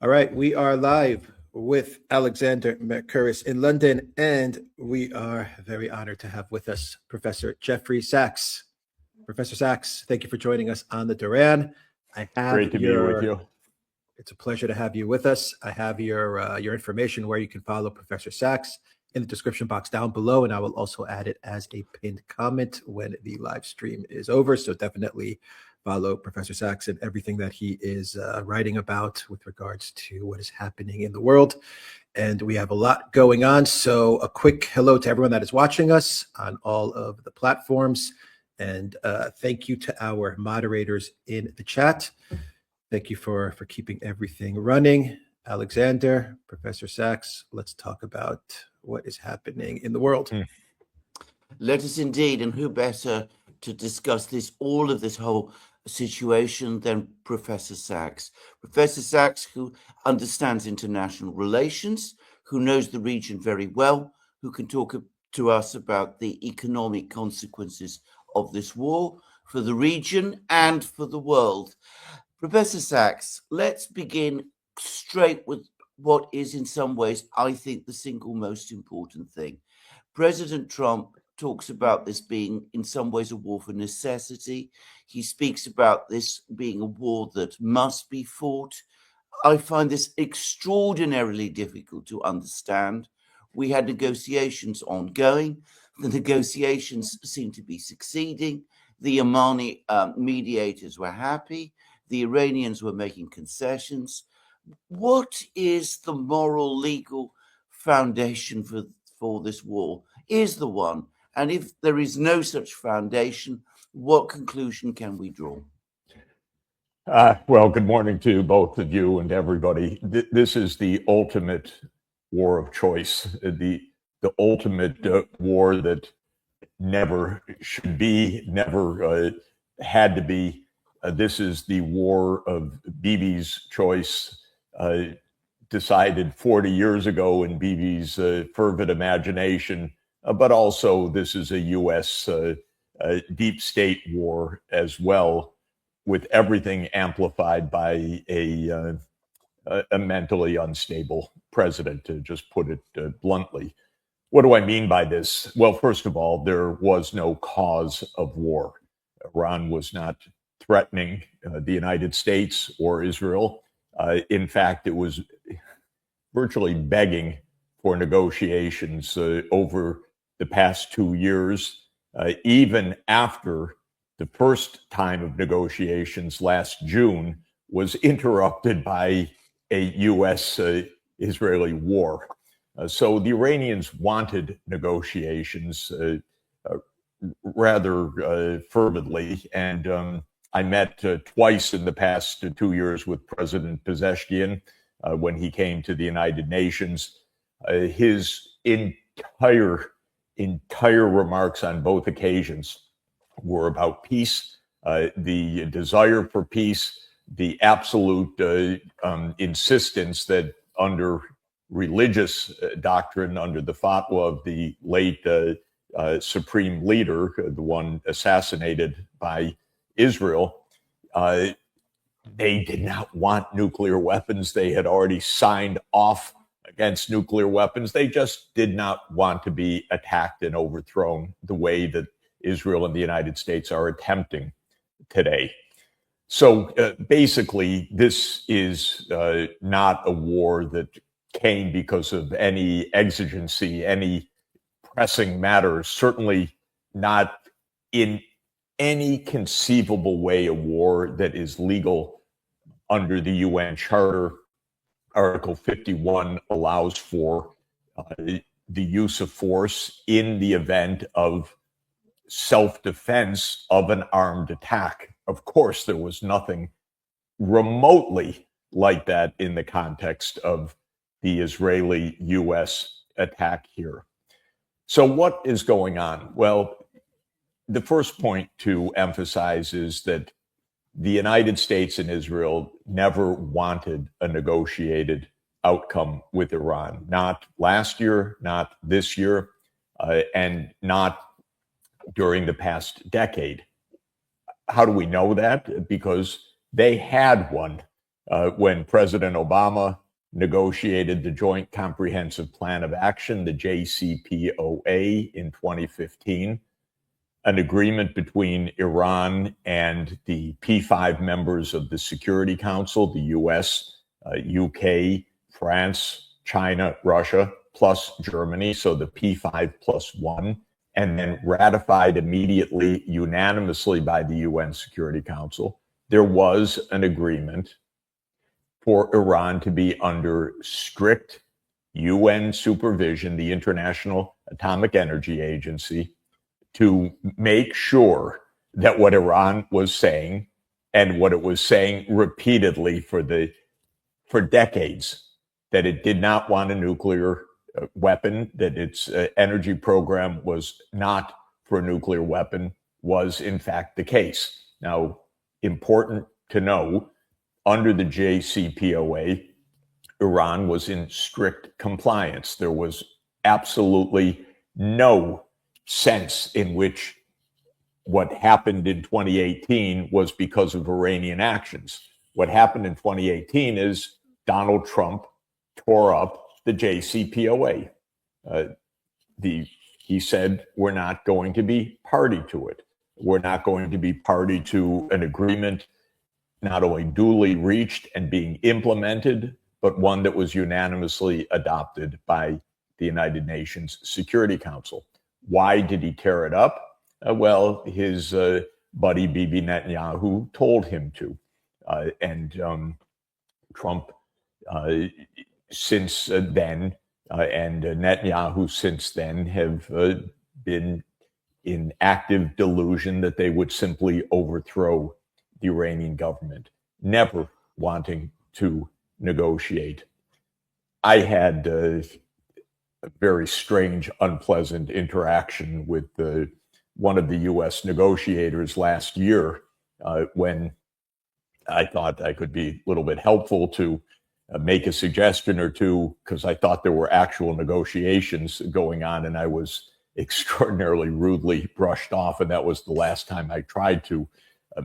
All right, we are live with Alexander Mercouris in London, and we are very honored to have with us Professor Jeffrey Sachs. Professor Sachs, thank you for joining us on the Duran. Great to be with you. It's a pleasure to have you with us. I have your information where you can follow Professor Sachs in the description box down below, and I will also add it as a pinned comment when the live stream is over. So definitely follow Professor Sachs and everything that he is writing about with regards to what is happening in the world. And we have a lot going on. So a quick hello to everyone that is watching us on all of the platforms. And thank you to our moderators in the chat. Thank you for keeping everything running. Alexander, Professor Sachs, let's talk about what is happening in the world. Let us indeed, and who better to discuss all of this whole situation than Professor Sachs. Professor Sachs, who understands international relations, who knows the region very well, who can talk to us about the economic consequences of this war for the region and for the world. Professor Sachs, let's begin straight with what is in some ways, I think, the single most important thing. President Trump talks about this being in some ways a war for necessity. He speaks about this being a war that must be fought. I find this extraordinarily difficult to understand. We had negotiations ongoing. The negotiations seem to be succeeding. The Yemeni mediators were happy. The Iranians were making concessions. What is the moral, legal foundation for this war? Is there one? And if there is no such foundation, what conclusion can we draw? Well, good morning to both of you and everybody. This is the ultimate war of choice, the ultimate war that never should be, never had to be. This is the war of Bibi's choice, decided 40 years ago in Bibi's fervid imagination. But also, this is a U.S. Deep state war as well, with everything amplified by a mentally unstable president, to just put it bluntly. What do I mean by this? Well, first of all, there was no cause of war. Iran was not threatening the United States or Israel. In fact, it was virtually begging for negotiations over the past 2 years, even after the first time of negotiations last June was interrupted by a U.S.-Israeli war. So the Iranians wanted negotiations rather fervently, and I met twice in the past 2 years with President Pezeshkian when he came to the United Nations. His entire remarks on both occasions were about peace, the desire for peace, the absolute insistence that under religious doctrine, under the fatwa of the late supreme leader, the one assassinated by Israel, they did not want nuclear weapons. They had already signed off against nuclear weapons. They just did not want to be attacked and overthrown the way that Israel and the United States are attempting today. So basically, this is not a war that came because of any exigency, any pressing matters, certainly not in any conceivable way a war that is legal under the UN Charter. Article 51 allows for the use of force in the event of self-defense of an armed attack. Of course, there was nothing remotely like that in the context of the Israeli-US attack here. So what is going on? Well, the first point to emphasize is that the United States and Israel never wanted a negotiated outcome with Iran. Not last year, not this year, and not during the past decade. How do we know that? Because they had one when President Obama negotiated the Joint Comprehensive Plan of Action, the JCPOA, in 2015, an agreement between Iran and the P5 members of the Security Council, the US, UK, France, China, Russia, plus Germany, so the P5+1, and then ratified immediately, unanimously by the UN Security Council. There was an agreement for Iran to be under strict UN supervision, the International Atomic Energy Agency, to make sure that what Iran was saying, and what it was saying repeatedly for decades, that it did not want a nuclear weapon, that its energy program was not for a nuclear weapon, was in fact the case. Now, important to know, under the JCPOA, Iran was in strict compliance. There was absolutely no sense in which what happened in 2018 was because of Iranian actions. What happened in 2018 is Donald Trump tore up the JCPOA. He said, we're not going to be party to it. We're not going to be party to an agreement not only duly reached and being implemented, but one that was unanimously adopted by the United Nations Security Council. Why did he tear it up? Well, his buddy Bibi Netanyahu told him to. Trump since then, and Netanyahu since then, have been in active delusion that they would simply overthrow the Iranian government, never wanting to negotiate. I had a very strange, unpleasant interaction with one of the U.S. negotiators last year when I thought I could be a little bit helpful to make a suggestion or two, because I thought there were actual negotiations going on, and I was extraordinarily rudely brushed off, and that was the last time I tried to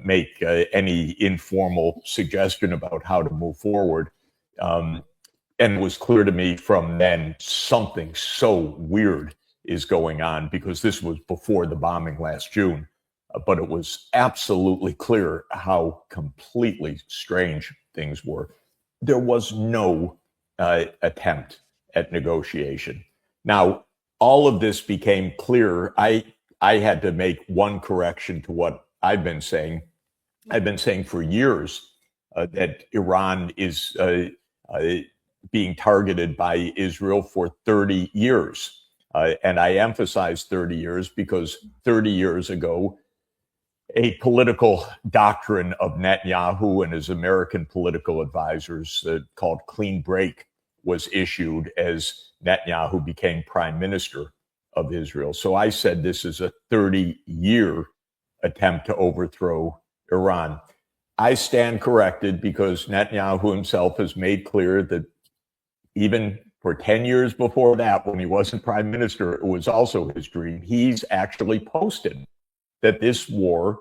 make any informal suggestion about how to move forward. And it was clear to me from then something so weird is going on, because this was before the bombing last June. But it was absolutely clear how completely strange things were. There was no attempt at negotiation. Now, all of this became clear. I had to make one correction to what I've been saying. I've been saying for years that Iran is being targeted by Israel for 30 years. And I emphasize 30 years because 30 years ago, a political doctrine of Netanyahu and his American political advisors called clean break was issued as Netanyahu became prime minister of Israel. So I said this is a 30-year attempt to overthrow Iran. I stand corrected, because Netanyahu himself has made clear that even for 10 years before that, when he wasn't prime minister, it was also his dream. He's actually posted that this war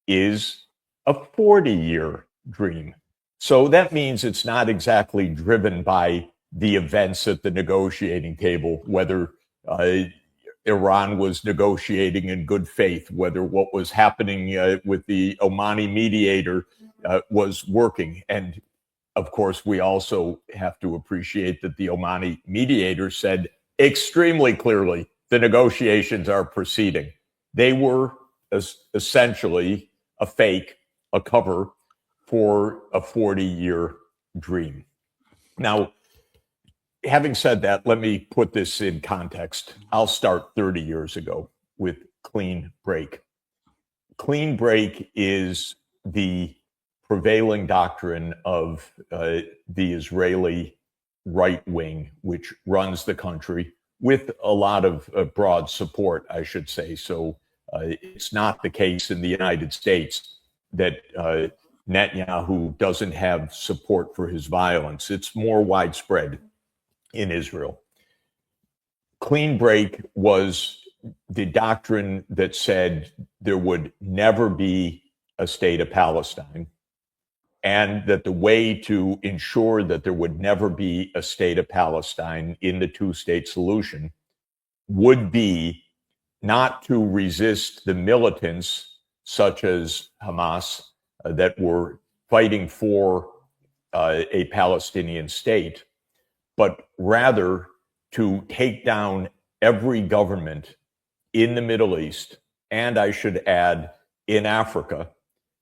is a 40-year dream. So that means it's not exactly driven by the events at the negotiating table, whether Iran was negotiating in good faith, whether what was happening with the Omani mediator was working. And of course, we also have to appreciate that the Omani mediator said extremely clearly the negotiations are proceeding. They were essentially a fake, a cover for a 40-year dream. Now, having said that, let me put this in context. I'll start 30 years ago with clean break. Clean break is the prevailing doctrine of the Israeli right wing, which runs the country with a lot of broad support, I should say. So it's not the case in the United States that Netanyahu doesn't have support for his violence. It's more widespread in Israel. Clean break was the doctrine that said there would never be a state of Palestine. and that the way to ensure that there would never be a state of Palestine in the two-state solution would be not to resist the militants such as Hamas that were fighting for a Palestinian state, but rather to take down every government in the Middle East, and I should add, in Africa,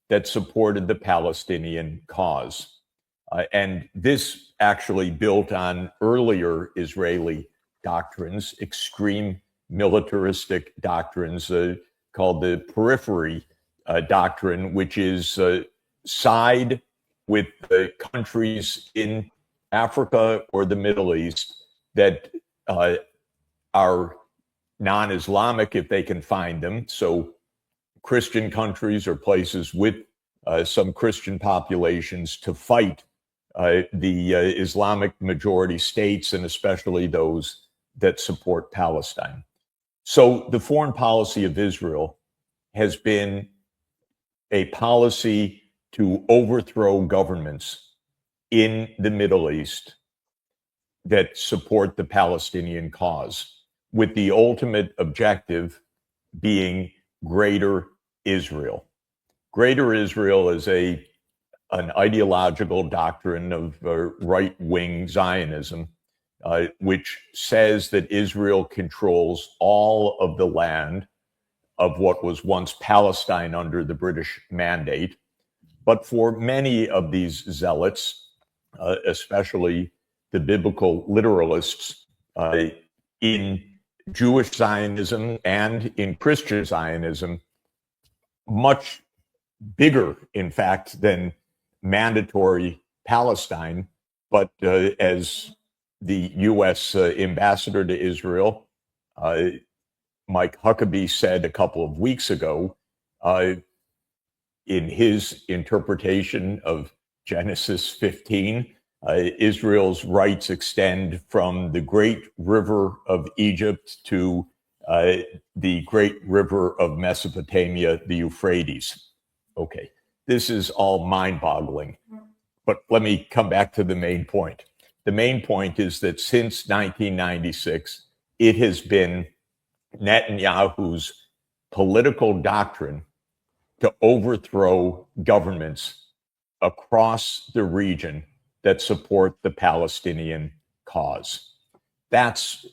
that supported the Palestinian cause. And this actually built on earlier Israeli doctrines, extreme militaristic doctrines called the periphery doctrine, which is side with the countries in Africa or the Middle East that are non-Islamic if they can find them. So Christian countries or places with some Christian populations to fight the Islamic majority states, and especially those that support Palestine. So the foreign policy of Israel has been a policy to overthrow governments in the Middle East that support the Palestinian cause, with the ultimate objective being Greater Israel. Greater Israel is an ideological doctrine of right-wing Zionism, which says that Israel controls all of the land of what was once Palestine under the British mandate. But for many of these zealots, especially the biblical literalists in Jewish Zionism and in Christian Zionism, much bigger, in fact, than mandatory Palestine. But as the U.S. ambassador to Israel, Mike Huckabee, said a couple of weeks ago, in his interpretation of Genesis 15, Israel's rights extend from the great river of Egypt to the great river of Mesopotamia, the Euphrates. Okay, this is all mind-boggling. But let me come back to the main point. The main point is that since 1996, it has been Netanyahu's political doctrine to overthrow governments across the region that support the Palestinian cause. That's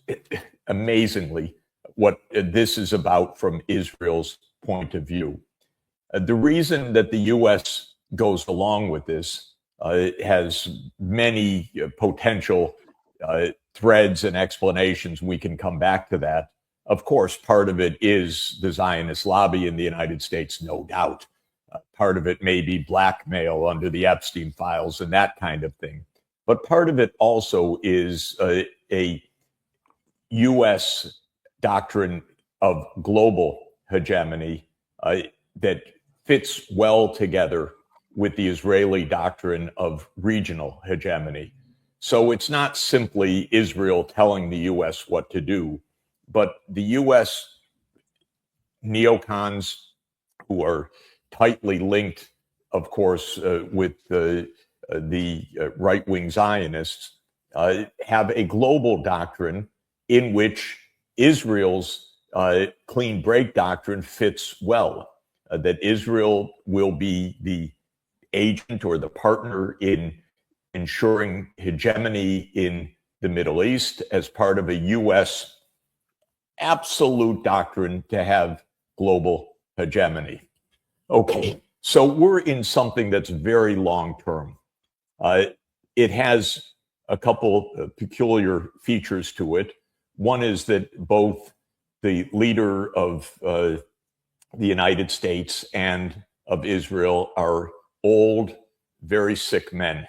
amazingly what this is about from Israel's point of view. The reason that the U.S. goes along with this has many potential threads and explanations. We can come back to that. Of course, part of it is the Zionist lobby in the United States, no doubt. Part of it may be blackmail under the Epstein files and that kind of thing. But part of it also is a U.S. doctrine of global hegemony that fits well together with the Israeli doctrine of regional hegemony. So it's not simply Israel telling the U.S. what to do, but the U.S. neocons, who are tightly linked, of course, with the right-wing Zionists, have a global doctrine in which Israel's clean break doctrine fits well, that Israel will be the agent or the partner in ensuring hegemony in the Middle East as part of a U.S. absolute doctrine to have global hegemony. Okay, so we're in something that's very long-term. It has a couple of peculiar features to it. One is that both the leader of the United States and of Israel are old, very sick men.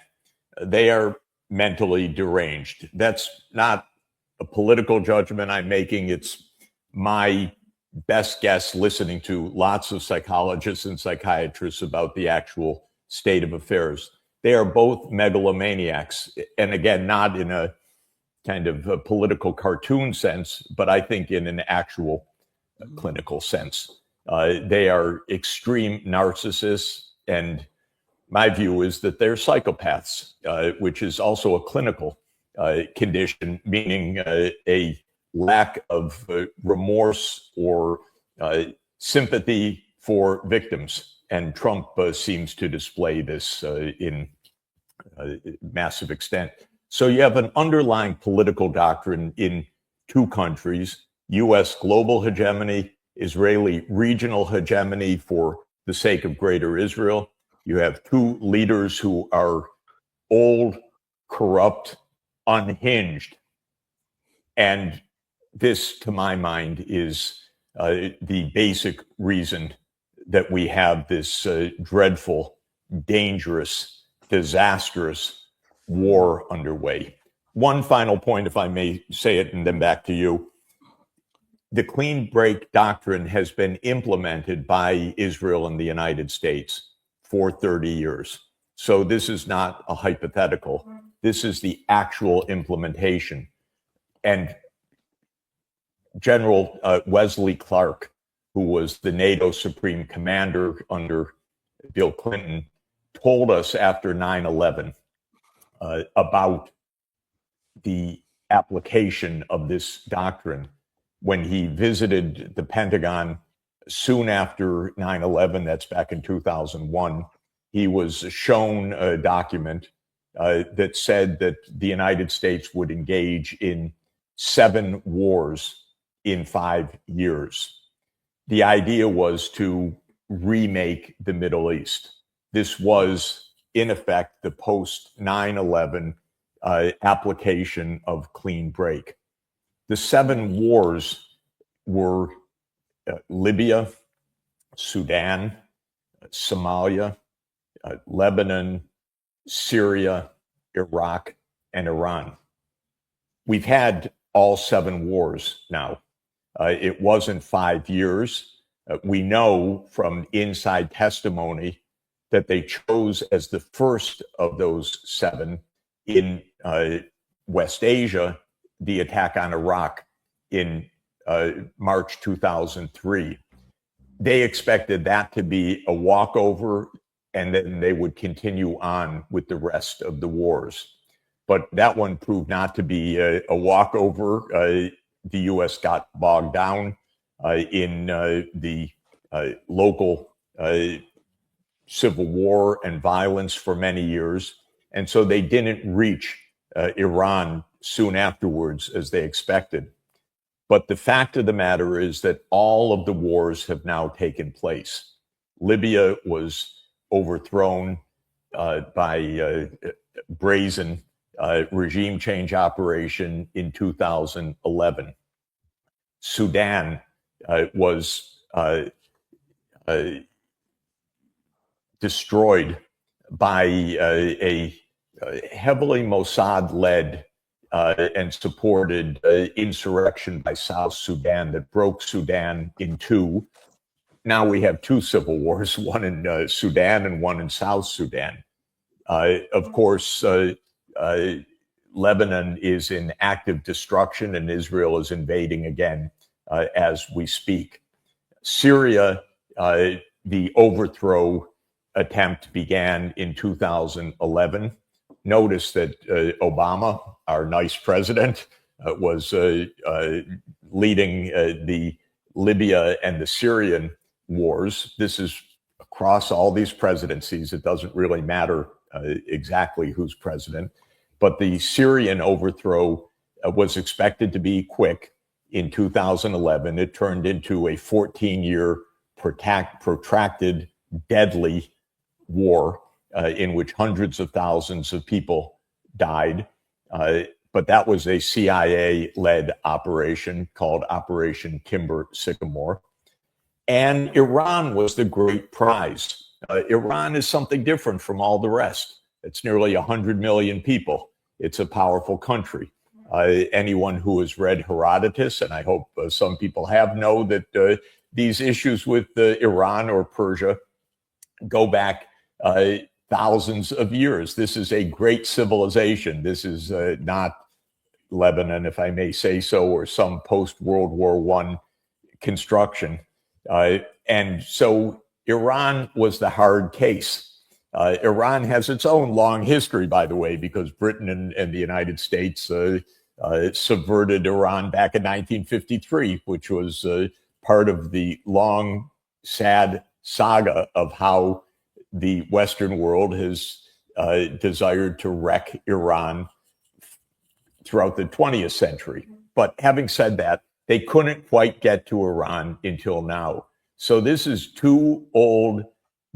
They are mentally deranged. That's not a political judgment I'm making. It's my best guess, listening to lots of psychologists and psychiatrists about the actual state of affairs. They are both megalomaniacs. And again, not in a kind of a political cartoon sense, but I think in an actual clinical sense. They are extreme narcissists, and my view is that they're psychopaths, which is also a clinical condition, meaning a lack of remorse or sympathy for victims. And Trump seems to display this in massive extent. So you have an underlying political doctrine in two countries, U.S. global hegemony, Israeli regional hegemony for the sake of greater Israel. You have two leaders who are old, corrupt, unhinged. And this, to my mind, is the basic reason that we have this dreadful, dangerous, disastrous war underway. One final point, if I may say it, and then back to you. The clean break doctrine has been implemented by Israel and the United States for 30 years. So this is not a hypothetical. This is the actual implementation. And General Wesley Clark, who was the NATO Supreme Commander under Bill Clinton, told us after 9/11 about the application of this doctrine when he visited the Pentagon soon after 9/11. That's back in 2001. He was shown a document that said that the United States would engage in 7 wars in 5 years. The idea was to remake the Middle East. This was, in effect, the post 9/11 application of clean break. The 7 wars were Libya, Sudan, Somalia, Lebanon, Syria, Iraq, and Iran. We've had all 7 wars now. It wasn't 5 years. We know from inside testimony that they chose as the first of those 7 in West Asia the attack on Iraq in March 2003. They expected that to be a walkover, and then they would continue on with the rest of the wars. But that one proved not to be a walkover. The U.S. got bogged down in the local civil war and violence for many years. And so they didn't reach Iran soon afterwards as they expected. But the fact of the matter is that all of the wars have now taken place. Libya was overthrown by brazen regime change operation in 2011. Sudan was destroyed by a heavily Mossad-led and supported insurrection by South Sudan that broke Sudan in 2. Now we have 2 civil wars, one in Sudan and one in South Sudan. Of course, Lebanon is in active destruction and Israel is invading again as we speak. Syria, the overthrow attempt began in 2011. Notice that Obama, our nice president, was leading the Libya and the Syrian wars. This is across all these presidencies. It doesn't really matter exactly who's president. But the Syrian overthrow was expected to be quick in 2011. It turned into a 14-year protracted, deadly war in which hundreds of thousands of people died. But that was a CIA-led operation called Operation Timber Sycamore. And Iran was the great prize. Iran is something different from all the rest. It's nearly 100 million people. It's a powerful country. Anyone who has read Herodotus, and I hope some people have, know that these issues with Iran or Persia go back thousands of years. This is a great civilization. This is not Lebanon, if I may say so, or some post-World War I construction. And so Iran was the hard case. Iran has its own long history, by the way, because Britain and the United States subverted Iran back in 1953, which was part of the long, sad saga of how the Western world has desired to wreck Iran throughout the 20th century. But having said that, they couldn't quite get to Iran until now. So this is two old,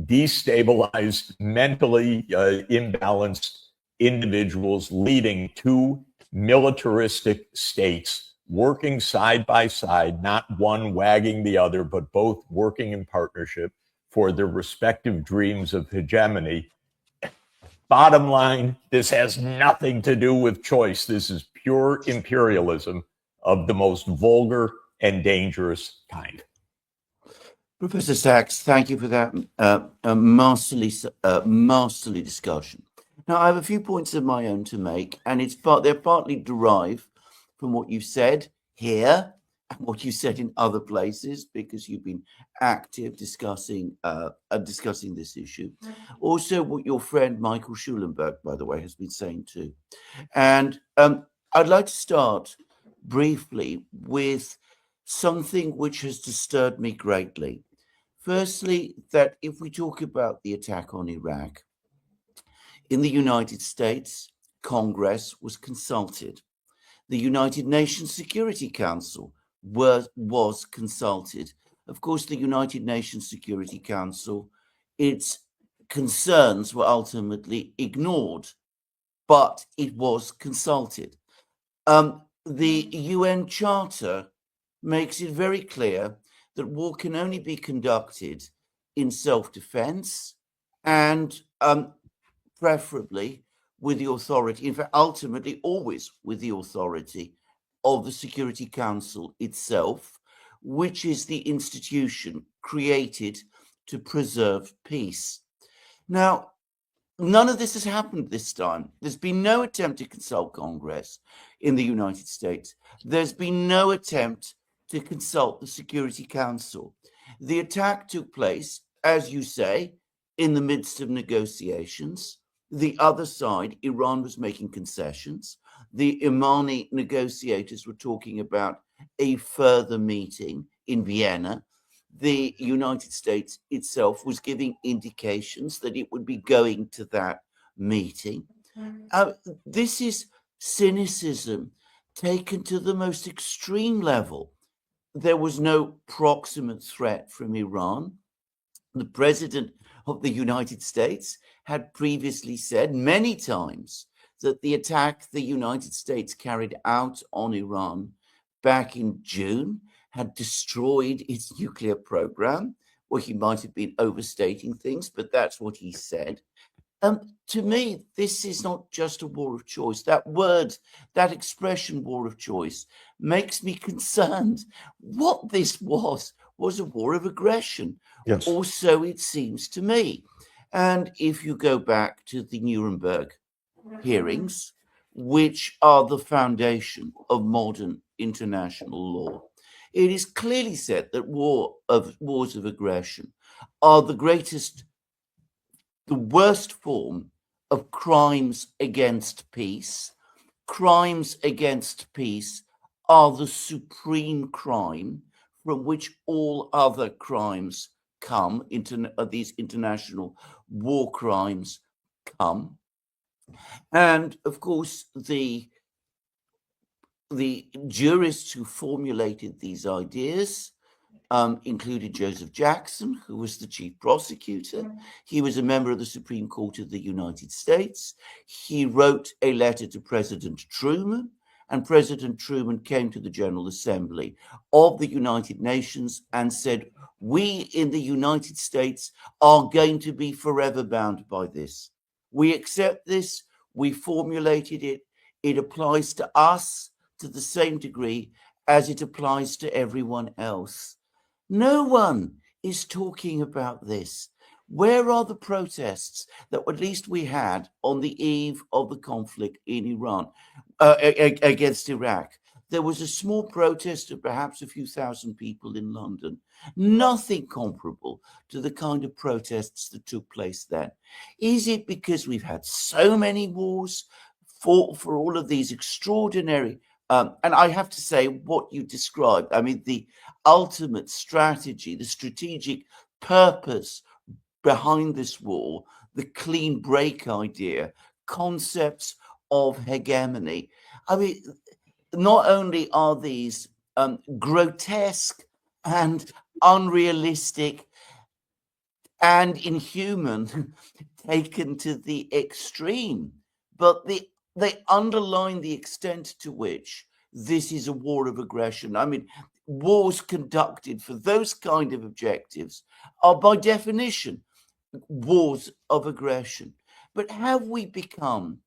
destabilized, mentally imbalanced individuals leading two militaristic states working side by side, not one wagging the other, but both working in partnership for their respective dreams of hegemony. Bottom line, this has nothing to do with choice. This is pure imperialism of the most vulgar and dangerous kind. Professor Sachs, thank you for that masterly discussion. Now, I have a few points of my own to make, and they're partly derived from what you've said here and what you said in other places, because you've been active discussing this issue. Also, what your friend Michael Schulenberg, by the way, has been saying too. And I'd like to start briefly with something which has disturbed me greatly. Firstly, that if we talk about the attack on Iraq, in the United States, Congress was consulted. The United Nations Security Council was consulted. Of course, the United Nations Security Council, its concerns were ultimately ignored, but it was consulted. The UN Charter makes it very clear that war can only be conducted in self-defense and preferably with the authority, in fact, ultimately always with the authority of the Security Council itself, which is the institution created to preserve peace. Now, none of this has happened this time. There's been no attempt to consult Congress in the United States. There's been no attempt to consult the Security Council. The attack took place, as you say, in the midst of negotiations. The other side, Iran, was making concessions. The Imani negotiators were talking about a further meeting in Vienna. The United States itself was giving indications that it would be going to that meeting. This is cynicism taken to the most extreme level. There was no proximate threat from Iran. The president of the United States had previously said many times that the attack the United States carried out on Iran back in June had destroyed its nuclear program. Well, he might have been overstating things, but that's what he said. To me, this is not just a war of choice. That word, that expression, war of choice, makes me concerned. What this was a war of aggression. Yes. Or so it seems to me. And if you go back to the Nuremberg hearings, which are the foundation of modern international law, it is clearly said that wars of aggression are the worst form of crimes against peace. Crimes against peace are the supreme crime from which all other crimes come, these international war crimes come. And of course, the jurists who formulated these ideas included Joseph Jackson, who was the chief prosecutor. He was a member of the Supreme Court of the United States. He wrote a letter to President Truman, and President Truman came to the General Assembly of the United Nations and said, we in the United States are going to be forever bound by this. We accept this. We formulated it. It applies to us to the same degree as it applies to everyone else. No one is talking about this. Where are the protests that at least we had on the eve of the conflict in Iran against Iraq? there was a small protest of perhaps a few thousand people in London. Nothing comparable to the kind of protests that took place then. Is it because we've had so many wars for all of these extraordinary, and I have to say what you described, I mean, the ultimate strategy, the strategic purpose behind this war, the clean break idea, concepts of hegemony. I mean, not only are these grotesque and unrealistic and inhuman taken to the extreme, but they underline the extent to which this is a war of aggression. I mean, wars conducted for those kind of objectives are by definition wars of aggression. But have we become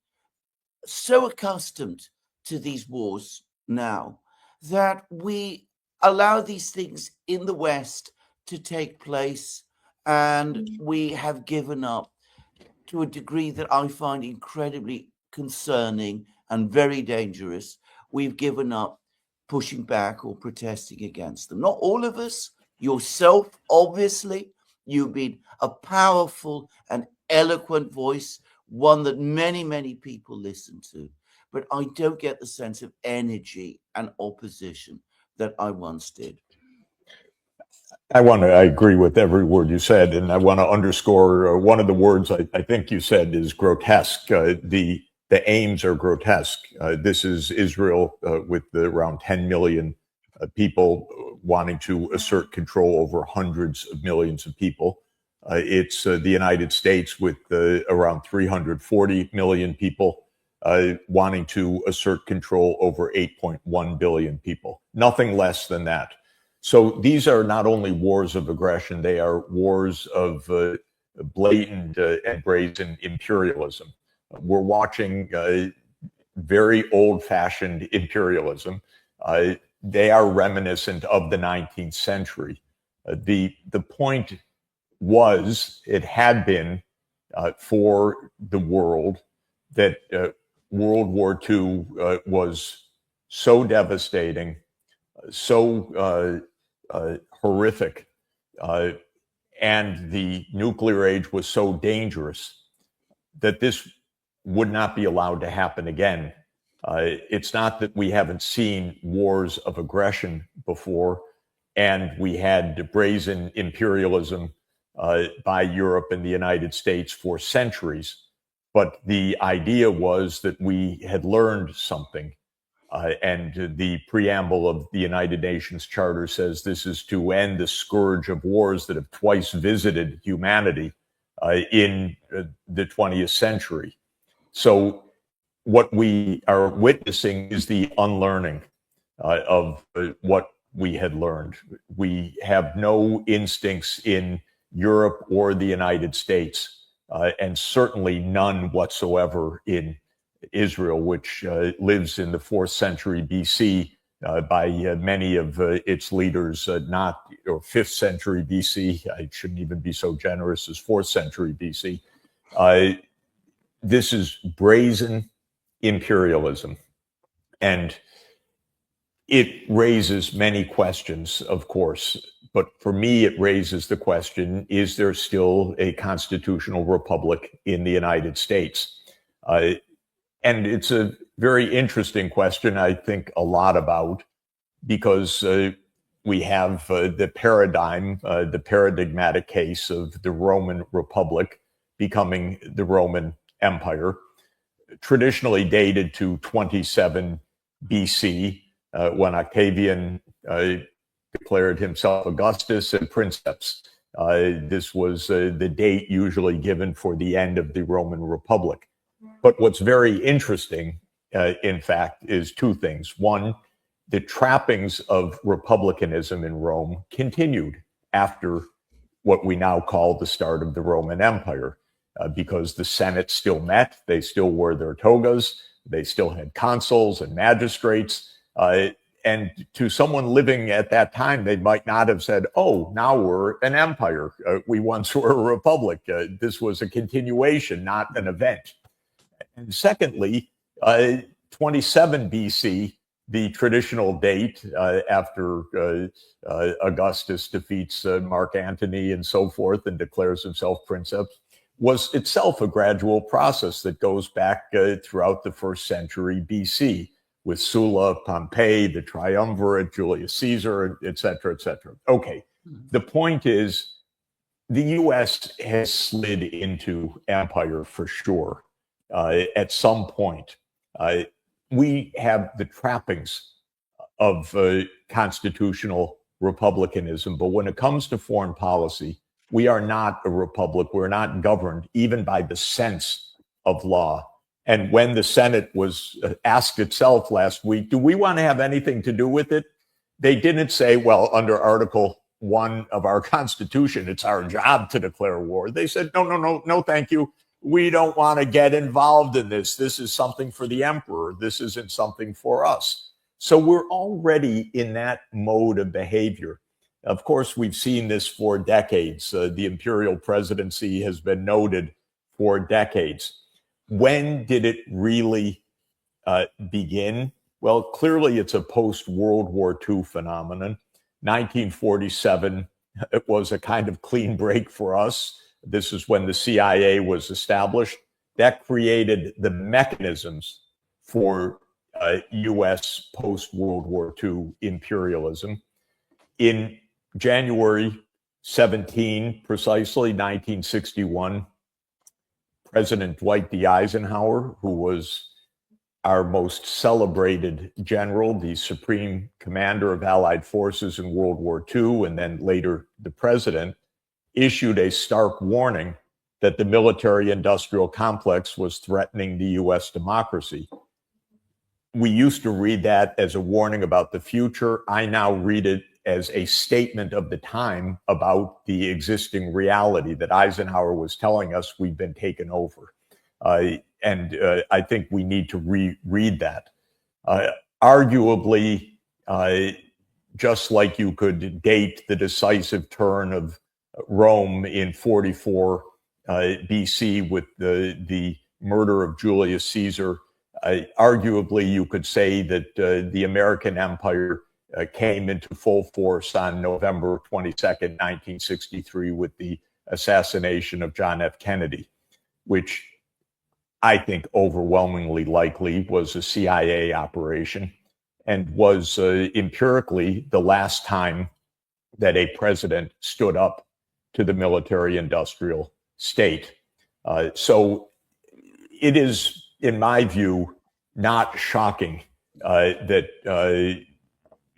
so accustomed to these wars now that we allow these things in the West to take place, and we have given up to a degree that I find incredibly concerning and very dangerous? We've given up pushing back or protesting against them. Not all of us, yourself, obviously. You've been a powerful and eloquent voice, one that many, many people listen to. But I don't get the sense of energy and opposition that I once did. I agree with every word you said, and I want to underscore one of the words I think you said is grotesque. The aims are grotesque. This is Israel with around 10 million people wanting to assert control over hundreds of millions of people. It's the United States with around 340 million people wanting to assert control over 8.1 billion people. Nothing less than that. So these are not only wars of aggression, they are wars of blatant and brazen imperialism. We're watching very old-fashioned imperialism. They are reminiscent of the 19th century. The point was, it had been for the world that World War II was so devastating, so horrific, and the nuclear age was so dangerous that this would not be allowed to happen again. It's not that we haven't seen wars of aggression before, and we had brazen imperialism by Europe and the United States for centuries. But the idea was that we had learned something. And the preamble of the United Nations Charter says this is to end the scourge of wars that have twice visited humanity in the 20th century. So what we are witnessing is the unlearning of what we had learned. We have no instincts in Europe or the United States, and certainly none whatsoever in Israel, which lives in the 4th century BC by many of its leaders, not, or 5th century BC. I shouldn't even be so generous as 4th century BC. This is brazen imperialism, and it raises many questions, of course. But for me, it raises the question, is there still a constitutional republic in the United States? And it's a very interesting question, I think a lot about, because we have the paradigmatic case of the Roman Republic becoming the Roman Empire, traditionally dated to 27 BC, when Octavian declared himself Augustus and Princeps. This was the date usually given for the end of the Roman Republic. But what's very interesting, in fact, is two things. One, the trappings of republicanism in Rome continued after what we now call the start of the Roman Empire, because the Senate still met, they still wore their togas, they still had consuls and magistrates. And to someone living at that time, they might not have said, oh, now we're an empire. We once were a republic. This was a continuation, not an event. And secondly, 27 BC the traditional date after Augustus defeats Mark Antony and so forth and declares himself princeps was itself a gradual process that goes back throughout the first century BC with Sulla, Pompey, the triumvirate, Julius Caesar, et cetera, et cetera. Okay, the point is the U.S. has slid into empire for sure at some point. We have the trappings of constitutional republicanism, but when it comes to foreign policy, we are not a republic. We're not governed even by the sense of law. And when the Senate was asked itself last week, do we want to have anything to do with it? They didn't say, well, under Article 1 of our Constitution, it's our job to declare war. They said, no, thank you. We don't want to get involved in this. This is something for the emperor. This isn't something for us. So we're already in that mode of behavior. Of course, we've seen this for decades. The imperial presidency has been noted for decades. When did it really begin? Well, clearly it's a post-World War II phenomenon. 1947, it was a kind of clean break for us. This is when the CIA was established. That created the mechanisms for U.S. post-World War II imperialism. In January 17, precisely 1961, President Dwight D. Eisenhower, who was our most celebrated general, the supreme commander of Allied forces in World War II, and then later the president, issued a stark warning that the military-industrial complex was threatening the U.S. democracy. We used to read that as a warning about the future. I now read it as a statement of the time about the existing reality that Eisenhower was telling us we've been taken over. And I think we need to reread that. Arguably, just like you could date the decisive turn of Rome in 44 BC with the murder of Julius Caesar, arguably you could say that the American empire came into full force on November 22nd, 1963 with the assassination of John F. Kennedy, which I think overwhelmingly likely was a CIA operation and was empirically the last time that a president stood up to the military-industrial state. So it is, in my view, not shocking that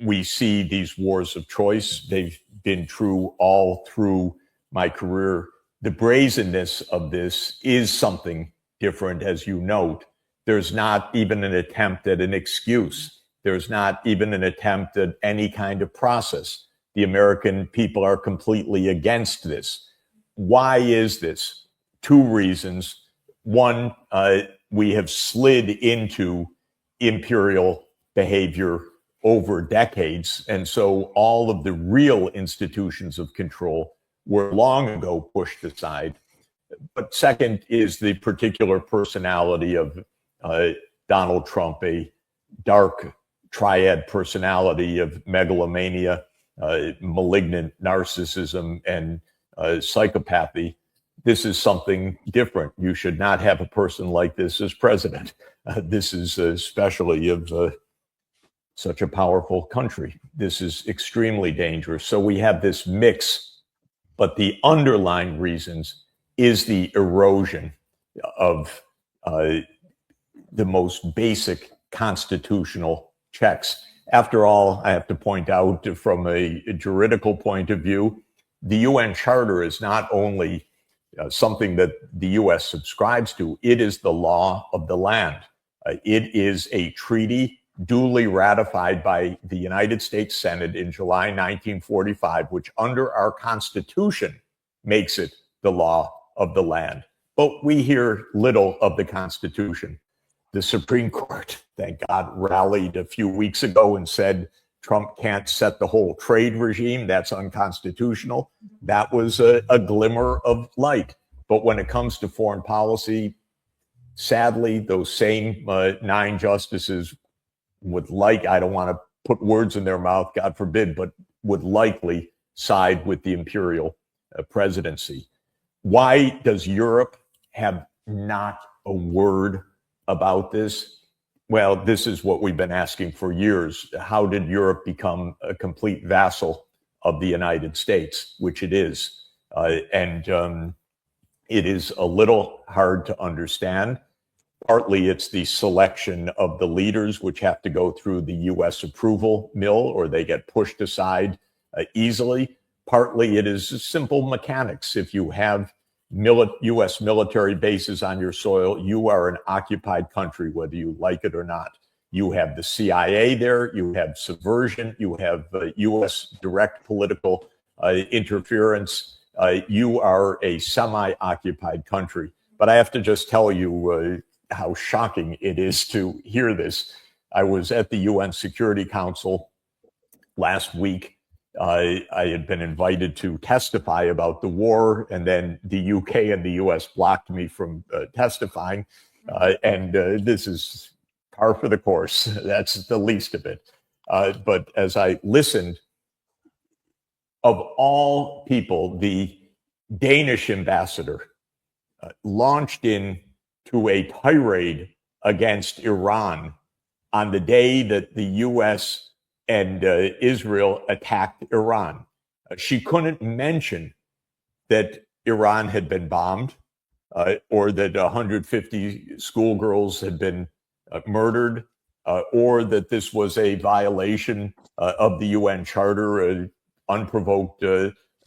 we see these wars of choice. They've been true all through my career. The brazenness of this is something different, as you note. There's not even an attempt at an excuse. There's not even an attempt at any kind of process. The American people are completely against this. Why is this? Two reasons. One, we have slid into imperial behavior over decades, and so all of the real institutions of control were long ago pushed aside. But second is the particular personality of Donald Trump, a dark triad personality of megalomania, malignant narcissism, and psychopathy. This is something different. You should not have a person like this as president. This is especially of such a powerful country. This is extremely dangerous. So we have this mix, but the underlying reasons is the erosion of the most basic constitutional checks. After all, I have to point out from a juridical point of view, the UN Charter is not only something that the US subscribes to, it is the law of the land. It is a treaty duly ratified by the United States Senate in July 1945, which under our Constitution makes it the law of the land. But we hear little of the Constitution. The Supreme Court, thank God, rallied a few weeks ago and said Trump can't set the whole trade regime. That's unconstitutional. That was a glimmer of light. But when it comes to foreign policy, sadly, those same 9 justices I don't want to put words in their mouth, God forbid, but would likely side with the imperial presidency. Why does Europe have not a word about this? Well, this is what we've been asking for years. How did Europe become a complete vassal of the United States, which it is? And it is a little hard to understand. Partly it's the selection of the leaders, which have to go through the U.S. approval mill, or they get pushed aside easily. Partly it is simple mechanics. If you have U.S. military bases on your soil, you are an occupied country, whether you like it or not. You have the CIA there, you have subversion, you have U.S. direct political interference. You are a semi-occupied country. But I have to just tell you how shocking it is to hear this. I was at the UN Security Council last week. I had been invited to testify about the war, and then the UK and the US blocked me from testifying. And this is par for the course. That's the least of it. But as I listened, of all people, the Danish ambassador launched into a tirade against Iran on the day that the US and Israel attacked Iran. She couldn't mention that Iran had been bombed or that 150 schoolgirls had been murdered or that this was a violation of the UN Charter, an unprovoked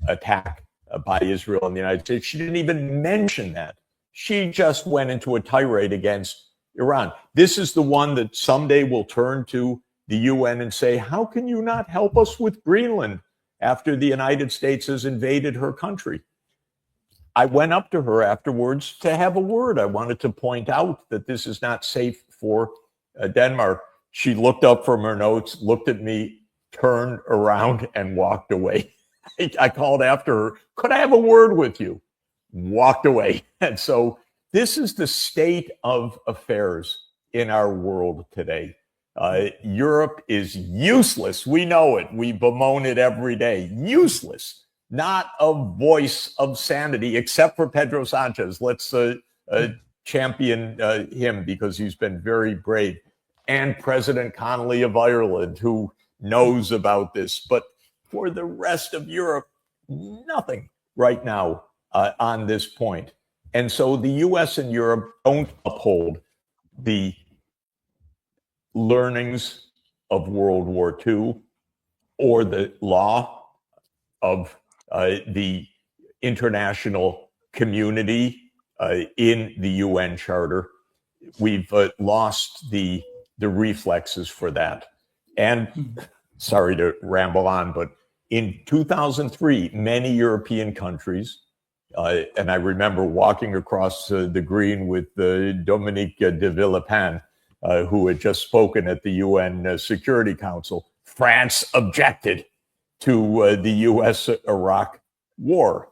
attack by Israel and the United States. She didn't even mention that. She just went into a tirade against Iran. This is the one that someday will turn to the UN and say, how can you not help us with Greenland after the United States has invaded her country? I went up to her afterwards to have a word. I wanted to point out that this is not safe for Denmark. She looked up from her notes, looked at me, turned around and walked away. I called after her, could I have a word with you? Walked away. And so this is the state of affairs in our world today. Europe is useless. We know it. We bemoan it every day. Useless. Not a voice of sanity, except for Pedro Sanchez. Let's champion him because he's been very brave. And President Connolly of Ireland, who knows about this. But for the rest of Europe, nothing right now on this point. And so the US and Europe don't uphold the learnings of World War II or the law of the international community in the UN Charter. We've lost the reflexes for that. And sorry to ramble on, but in 2003, many European countries, and I remember walking across the green with Dominique de Villepin, who had just spoken at the UN Security Council. France objected to the US-Iraq war.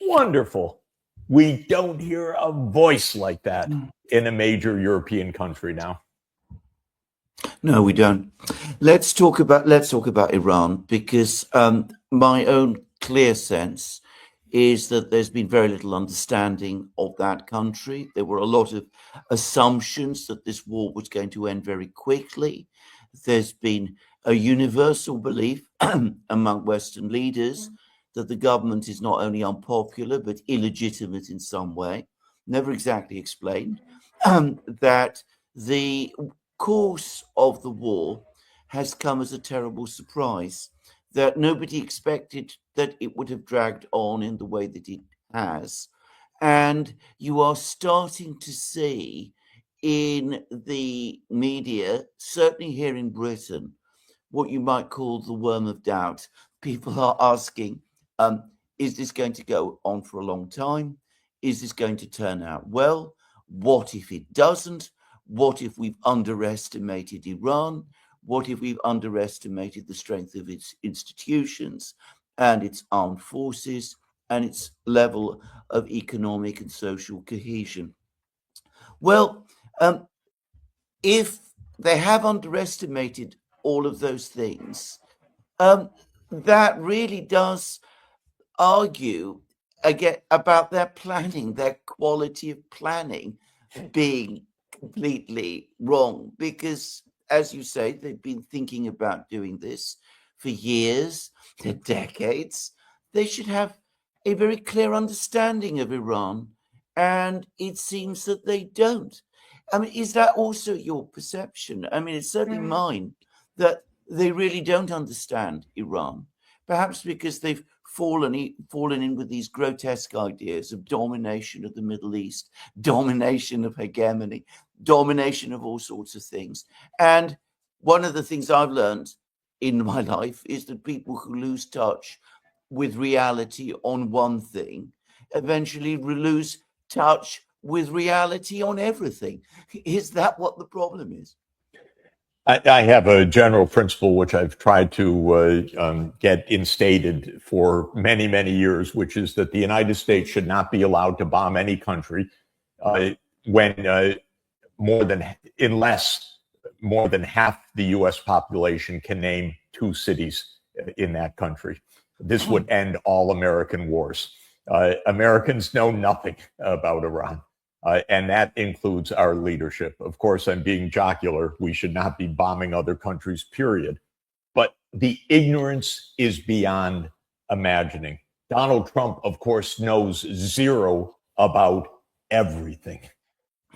Wonderful. We don't hear a voice like that in a major European country now. No, we don't. Let's talk about Iran, because my own clear sense is that there's been very little understanding of that country. There were a lot of assumptions that this war was going to end very quickly. There's been a universal belief among Western leaders that the government is not only unpopular, but illegitimate in some way, never exactly explained, that the course of the war has come as a terrible surprise, that nobody expected that it would have dragged on in the way that it has. And you are starting to see in the media, certainly here in Britain, what you might call the worm of doubt. People are asking, is this going to go on for a long time? Is this going to turn out well? What if it doesn't? What if we've underestimated Iran? What if we've underestimated the strength of its institutions and its armed forces and its level of economic and social cohesion? Well, if they have underestimated all of those things. That really does argue again about their planning, their quality of planning being completely wrong, because as you say, they've been thinking about doing this for years, for decades. They should have a very clear understanding of Iran, and it seems that they don't. I mean, is that also your perception? I mean, it's certainly mine that they really don't understand Iran, perhaps because they've fallen in with these grotesque ideas of domination of the Middle East, domination of hegemony, domination of all sorts of things. And one of the things I've learned in my life is that people who lose touch with reality on one thing eventually lose touch with reality on everything. Is that what the problem is? I have a general principle which I've tried to get instated for many, many years, which is that the United States should not be allowed to bomb any country unless more than half the U.S. population can name 2 cities in that country. This would end all American wars. Americans know nothing about Iran. And that includes our leadership. Of course, I'm being jocular. We should not be bombing other countries, period. But the ignorance is beyond imagining. Donald Trump, of course, knows zero about everything.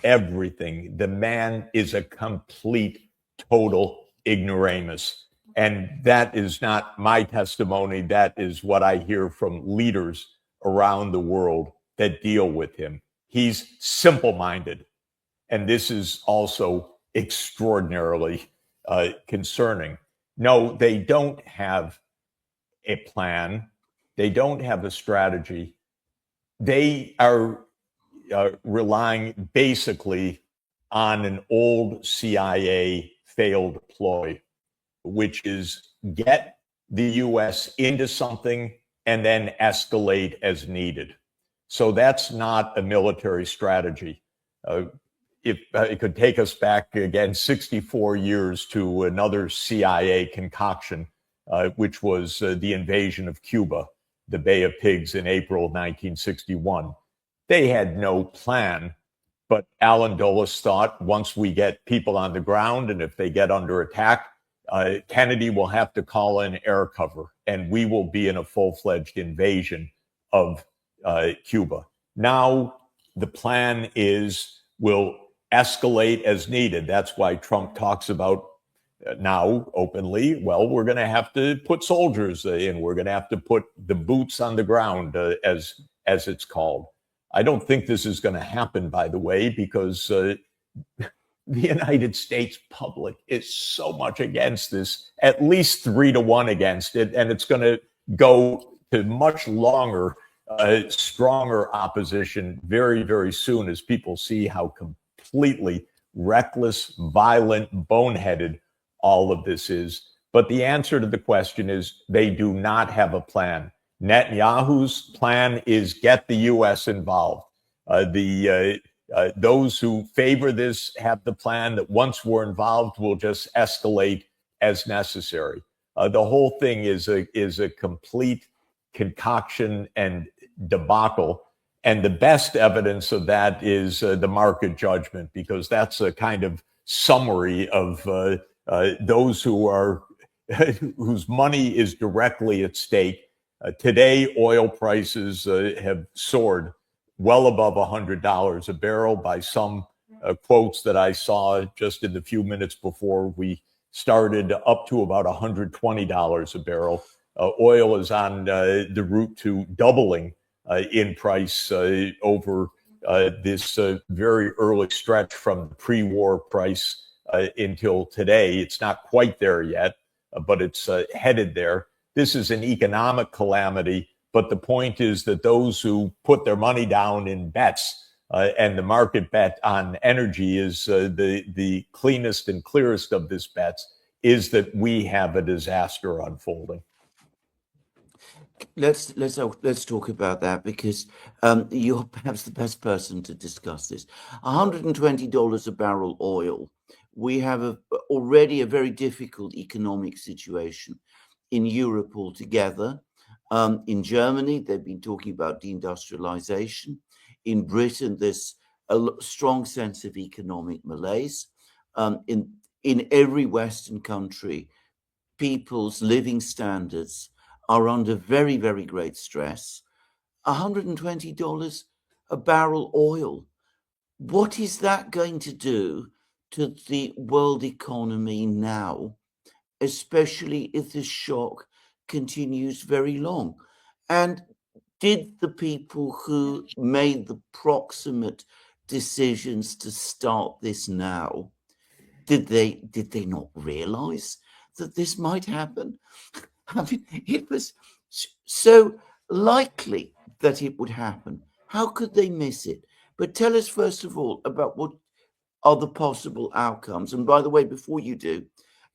Everything. The man is a complete, total ignoramus. And that is not my testimony. That is what I hear from leaders around the world that deal with him. He's simple-minded, and this is also extraordinarily concerning. No, they don't have a plan. They don't have a strategy. They are relying basically on an old CIA failed ploy, which is get the U.S. into something and then escalate as needed. So that's not a military strategy. If it could take us back again 64 years to another CIA concoction, which was the invasion of Cuba, the Bay of Pigs in April 1961. They had no plan, but Allen Dulles thought once we get people on the ground and if they get under attack, Kennedy will have to call in air cover and we will be in a full-fledged invasion of Cuba. Now the plan is we'll escalate as needed. That's why Trump talks about now openly, well, we're going to have to put soldiers in. We're going to have to put the boots on the ground, as it's called. I don't think this is going to happen, by the way, because the United States public is so much against this, at least 3-1 against it, and it's going to go to much longer stronger opposition very, very soon as people see how completely reckless, violent, boneheaded all of this is. But the answer to the question is they do not have a plan. Netanyahu's plan is get the U.S. involved. Those who favor this have the plan that once we're involved, we'll just escalate as necessary. The whole thing is a complete concoction and debacle. And the best evidence of that is the market judgment, because that's a kind of summary of those who are whose money is directly at stake. Today, oil prices have soared well above $100 a barrel by some quotes that I saw just in the few minutes before we started, up to about $120 a barrel. Oil is on the route to doubling in price over this very early stretch from the pre-war price until today. It's not quite there yet, but it's headed there. This is an economic calamity, but the point is that those who put their money down in bets, and the market bet on energy is the cleanest and clearest of this bets, is that we have a disaster unfolding. Let's talk about that, because you're perhaps the best person to discuss this. $120 a barrel oil We have already a very difficult economic situation in Europe altogether. In Germany, they've been talking about deindustrialization. In Britain, there's a strong sense of economic malaise. In every Western country, people's living standards are under very, very great stress. $120 a barrel oil. What is that going to do to the world economy now, especially if this shock continues very long? And did the people who made the proximate decisions to start this now, did they not realize that this might happen? I mean, it was so likely that it would happen. How could they miss it? But tell us first of all about what are the possible outcomes. And by the way, before you do,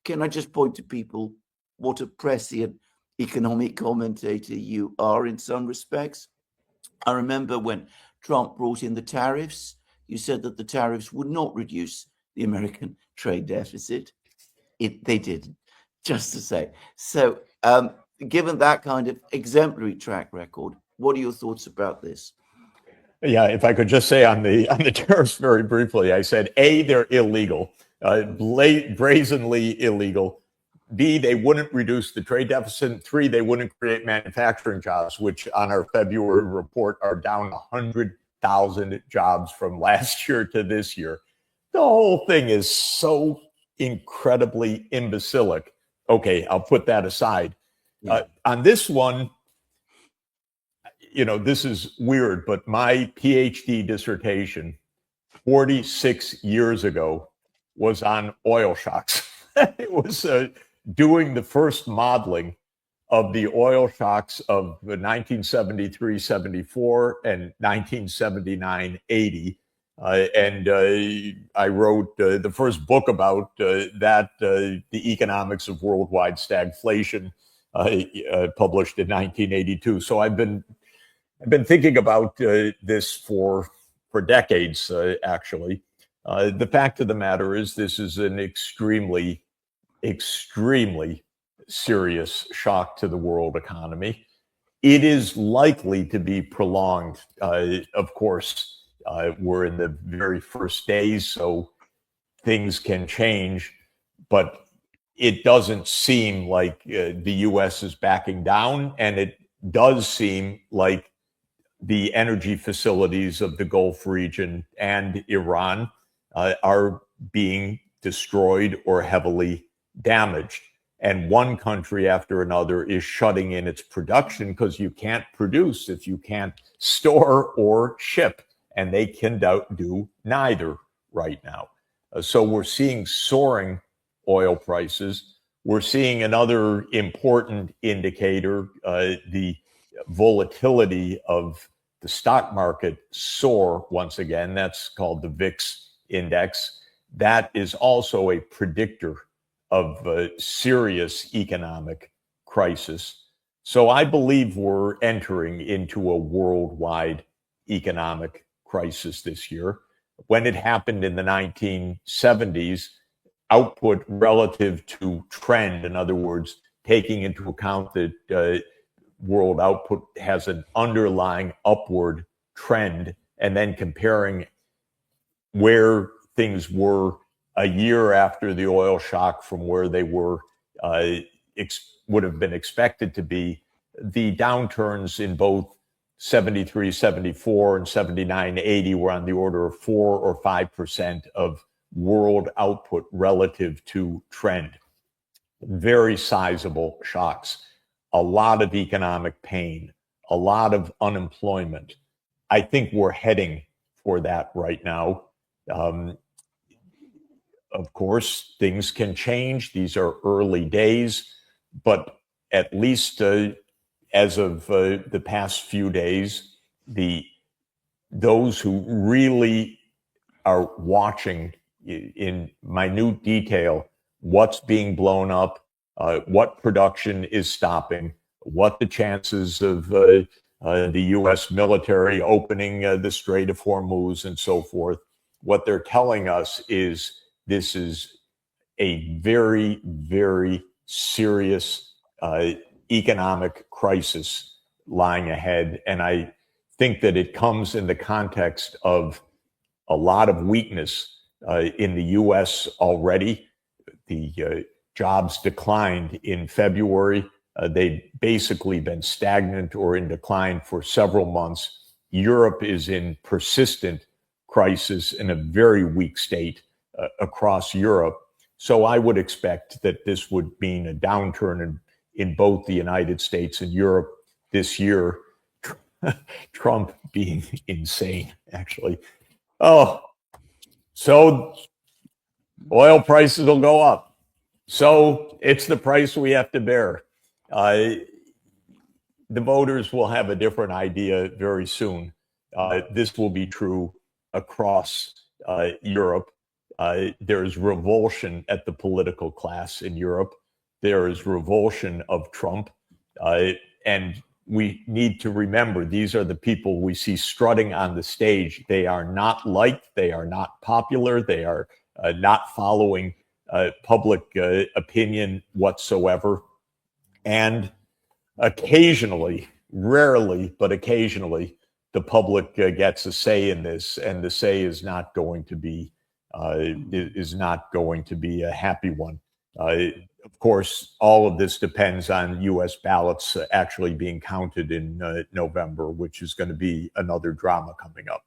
can I just point to people what a prescient economic commentator you are in some respects? I remember when Trump brought in the tariffs, you said that the tariffs would not reduce the American trade deficit. They didn't, just to say. So given that kind of exemplary track record, what are your thoughts about this? Yeah, if I could just say on the tariffs very briefly, I said A, they're illegal, brazenly illegal. B, they wouldn't reduce the trade deficit. 3, they wouldn't create manufacturing jobs, which on our February report are down 100,000 jobs from last year to this year. The whole thing is so incredibly imbecilic. Okay, I'll put that aside. Yeah. On this one, you know, this is weird, but my PhD dissertation 46 years ago was on oil shocks. It was doing the first modeling of the oil shocks of 1973-74 and 1979-80. And I wrote the first book about that, the economics of worldwide stagflation, published in 1982. So I've been thinking about this for decades, actually. The fact of the matter is this is an extremely, extremely serious shock to the world economy. It is likely to be prolonged. Of course, we're in the very first days, so things can change, but it doesn't seem like the U.S. is backing down, and it does seem like the energy facilities of the Gulf region and Iran are being destroyed or heavily damaged. And one country after another is shutting in its production because you can't produce if you can't store or ship. And they can do neither right now. So we're seeing soaring oil prices. We're seeing another important indicator, the volatility of the stock market soar once again. That's called the VIX index. That is also a predictor of a serious economic crisis. So I believe we're entering into a worldwide economic crisis this year. When it happened in the 1970s, output relative to trend, in other words, taking into account that world output has an underlying upward trend, and then comparing where things were a year after the oil shock from where they were would have been expected to be, the downturns in both 73, 74 and 79, 80 were on the order of 4 or 5% of world output relative to trend. Very sizable shocks, a lot of economic pain, a lot of unemployment. I think we're heading for that right now. Of course, things can change. These are early days, but at least as of the past few days, those who really are watching in minute detail what's being blown up, what production is stopping, what the chances of the U.S. military opening the Strait of Hormuz and so forth. What they're telling us is this is a very, very serious economic crisis lying ahead. And I think that it comes in the context of a lot of weakness in the U.S. already. The jobs declined in February. They've basically been stagnant or in decline for several months. Europe is in persistent crisis in a very weak state across Europe. So I would expect that this would mean a downturn in both the United States and Europe this year. Trump being insane, actually. Oh, so oil prices will go up. So it's the price we have to bear. The voters will have a different idea very soon. This will be true across Europe. There is revulsion at the political class in Europe. There is revulsion of Trump. And we need to remember, these are the people we see strutting on the stage. They are not liked. They are not popular. They are not following public opinion whatsoever. And occasionally, rarely, but occasionally, the public gets a say in this, and the say is not going to be a happy one. Of course, all of this depends on U.S. ballots actually being counted in November, which is going to be another drama coming up.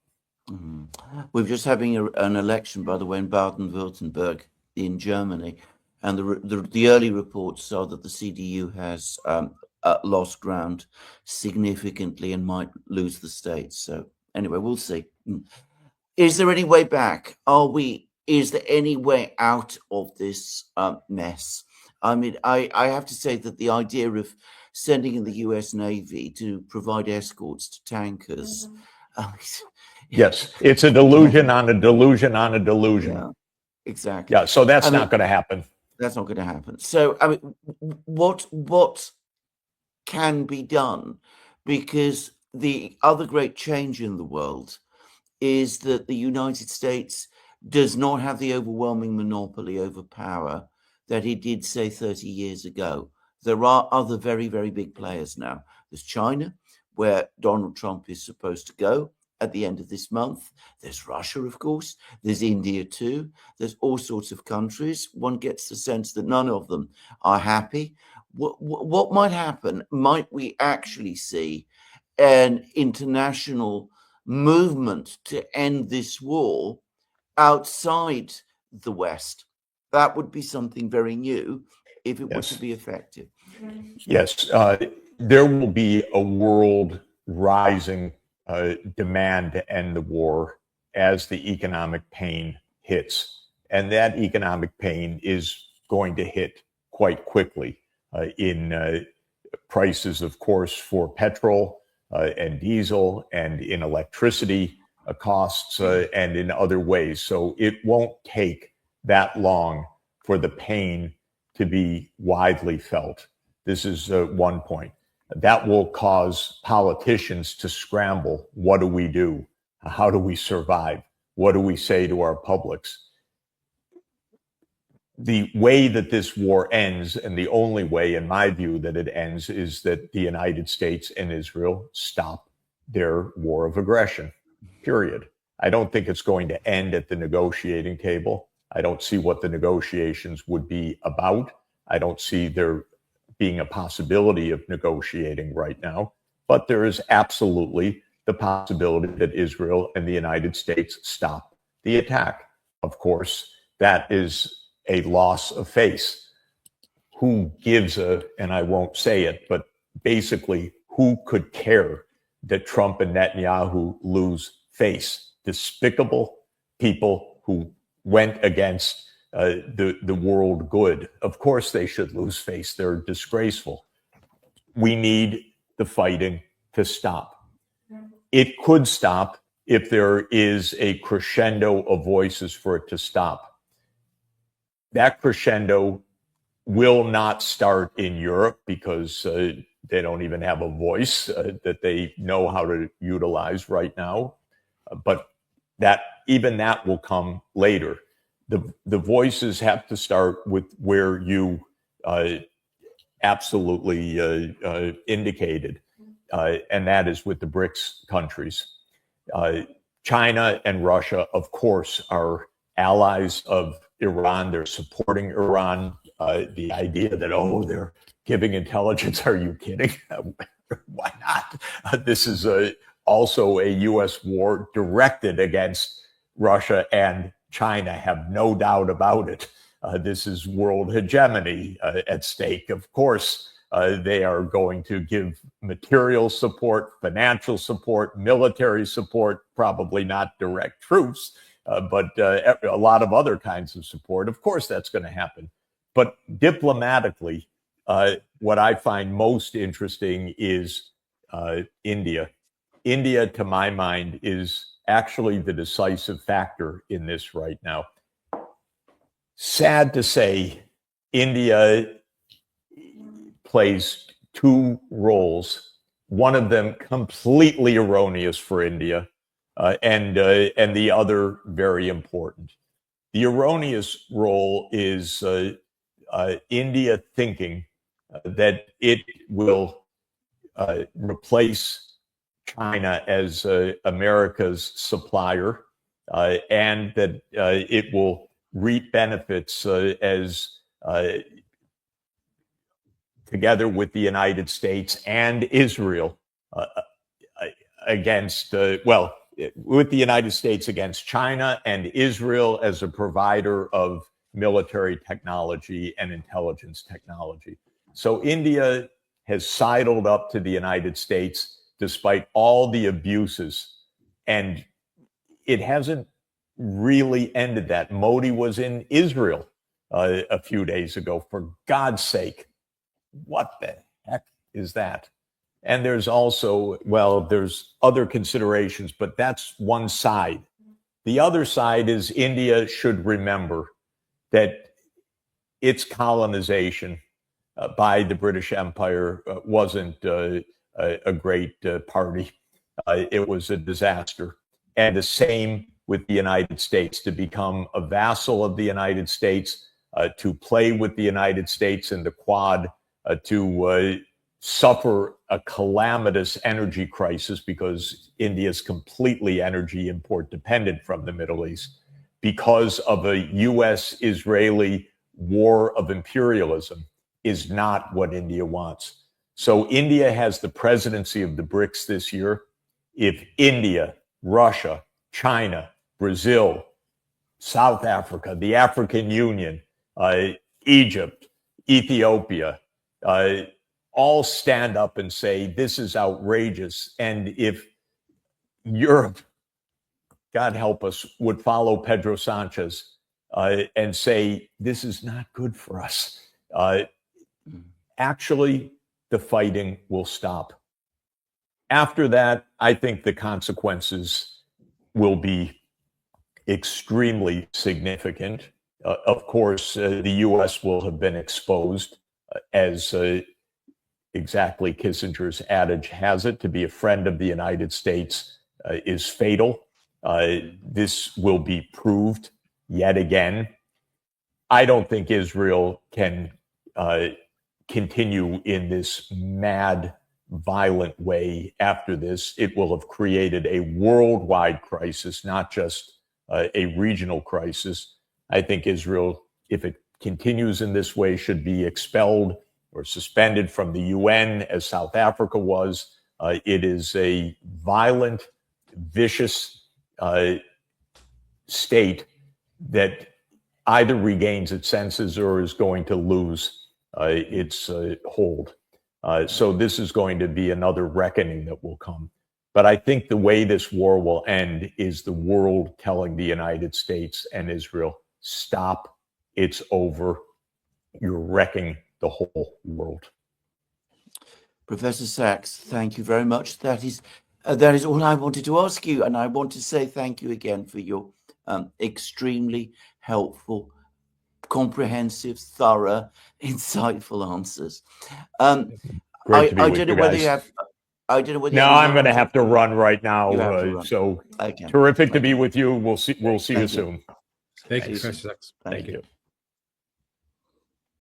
Mm-hmm. We're just having an election, by the way, in Baden-Württemberg in Germany, and the early reports are that the CDU has lost ground significantly and might lose the state. So anyway, we'll see. Is there any way back? Is there any way out of this mess? I mean, I have to say that the idea of sending in the US Navy to provide escorts to tankers. Yes, it's a delusion on a delusion on a delusion. Yeah, exactly. Yeah, so that's not going to happen. That's not going to happen. So, I mean, what can be done? Because the other great change in the world is that the United States does not have the overwhelming monopoly over power that it did, say, 30 years ago. There are other very, very big players now. There's China, where Donald Trump is supposed to go at the end of this month. There's Russia, of course. There's India, too. There's all sorts of countries. One gets the sense that none of them are happy. What might happen? Might we actually see an international movement to end this war outside the West? That would be something very new if it were to be effective. Yes, there will be a world rising demand to end the war as the economic pain hits. And that economic pain is going to hit quite quickly in prices, of course, for petrol and diesel, and in electricity costs, and in other ways. So it won't take that long for the pain to be widely felt. This is one point. That will cause politicians to scramble. What do we do? How do we survive? What do we say to our publics? The way that this war ends, and the only way, in my view, that it ends, is that the United States and Israel stop their war of aggression, period. I don't think it's going to end at the negotiating table. I don't see what the negotiations would be about. I don't see there being a possibility of negotiating right now, but there is absolutely the possibility that Israel and the United States stop the attack. Of course, that is a loss of face. Who gives and I won't say it, but basically, who could care that Trump and Netanyahu lose face? Despicable people who went against the world good. Of course they should lose face. They're disgraceful. We need the fighting to stop. It could stop if there is a crescendo of voices for it to stop. That crescendo will not start in Europe because they don't even have a voice that they know how to utilize right now. But even that will come later. the voices have to start with where you absolutely indicated, and that is with the BRICS countries. China and Russia, of course, are allies of Iran. They're supporting Iran. The idea that, oh, they're giving intelligence, are you kidding? Why not? This is also a U.S. war directed against Russia and China, have no doubt about it. This is world hegemony at stake. Of course, they are going to give material support, financial support, military support, probably not direct troops, but a lot of other kinds of support. Of course, that's going to happen. But diplomatically, what I find most interesting is India. India, to my mind, is actually the decisive factor in this right now. Sad to say, India plays two roles, one of them completely erroneous for India, and the other very important. The erroneous role is India thinking that it will replace China as America's supplier, and that it will reap benefits as together with the United States and Israel against, with the United States against China and Israel as a provider of military technology and intelligence technology. So India has sidled up to the United States despite all the abuses, and it hasn't really ended that. Modi was in Israel a few days ago. For God's sake, what the heck is that? And there's also, there's other considerations, but that's one side. The other side is India should remember that its colonization by the British Empire wasn't a great party. It was a disaster. And the same with the United States. To become a vassal of the United States, to play with the United States in the Quad, to suffer a calamitous energy crisis because India is completely energy import dependent from the Middle East because of a U.S.-Israeli war of imperialism is not what India wants. So India has the presidency of the BRICS this year. If India, Russia, China, Brazil, South Africa, the African Union, Egypt, Ethiopia, all stand up and say, this is outrageous. And if Europe, God help us, would follow Pedro Sanchez and say, this is not good for us, actually, the fighting will stop. After that, I think the consequences will be extremely significant. Of course, the U.S. will have been exposed, as exactly Kissinger's adage has it, to be a friend of the United States is fatal. This will be proved yet again. I don't think Israel can continue in this mad, violent way after this. It will have created a worldwide crisis, not just a regional crisis. I think Israel, if it continues in this way, should be expelled or suspended from the UN, as South Africa was. It is a violent, vicious state that either regains its senses or is going to lose its hold. So this is going to be another reckoning that will come. But I think the way this war will end is the world telling the United States and Israel, stop, it's over, you're wrecking the whole world. Professor Sachs, thank you very much. That is all I wanted to ask you, and I want to say thank you again for your extremely helpful, comprehensive, thorough, insightful answers. I don't know whether you have. I don't know whether. No, I'm going to have to run right now. Run. So okay. Terrific to be with you. We'll see you soon. Thank you, Thanks. Professor Sachs. Thank Thank you. you.